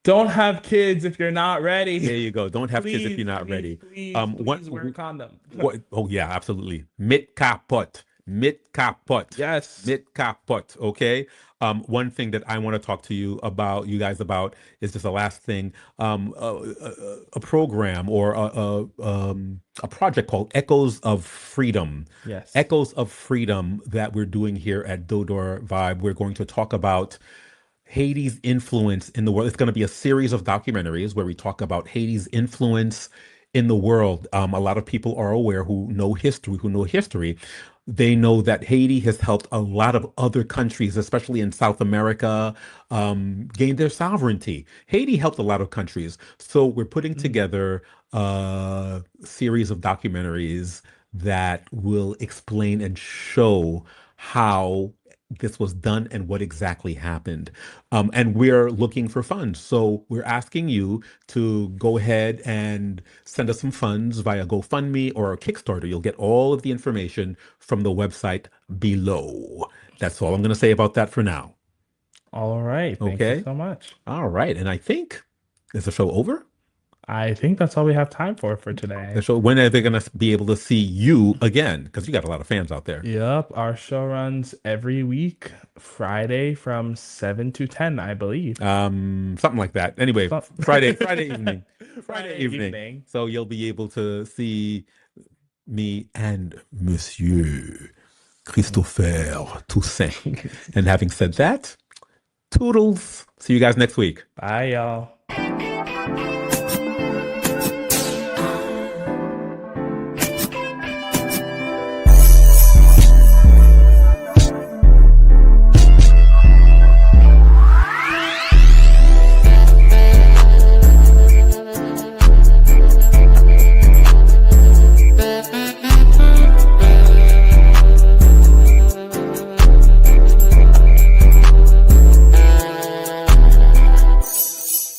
Don't have kids if you're not ready. There you go. Don't have kids if Please, you're not please, ready. please, What? please wear a condom. What? Oh yeah, absolutely. Mit kapot. Mit kapot. Yes. Mit kapot. Okay. One thing that I want to talk to you guys about is just the last thing. A program or a project called Echoes of Freedom. Yes. Echoes of Freedom that we're doing here at Dodor Vibe. We're going to talk about Haiti's influence in the world. It's going to be a series of documentaries where we talk about Haiti's influence in the world. A lot of people are aware who know history. They know that Haiti has helped a lot of other countries, especially in South America, gain their sovereignty. Haiti helped a lot of countries. So we're putting together a series of documentaries that will explain and show how this was done and what exactly happened. And we're looking for funds. So we're asking you to go ahead and send us some funds via GoFundMe or a Kickstarter. You'll get all of the information from the website below. That's all I'm going to say about that for now. All right. Thank you Okay. so much. All right. And I think, is the show over? I think that's all we have time for today. The show, when are they going to be able to see you again? Because you got a lot of fans out there. Yep, our show runs every week, Friday from 7 to 10, I believe. Something like that. Anyway, Friday evening. Friday evening. So you'll be able to see me and Monsieur Christopher Toussaint. And having said that, toodles. See you guys next week. Bye, y'all.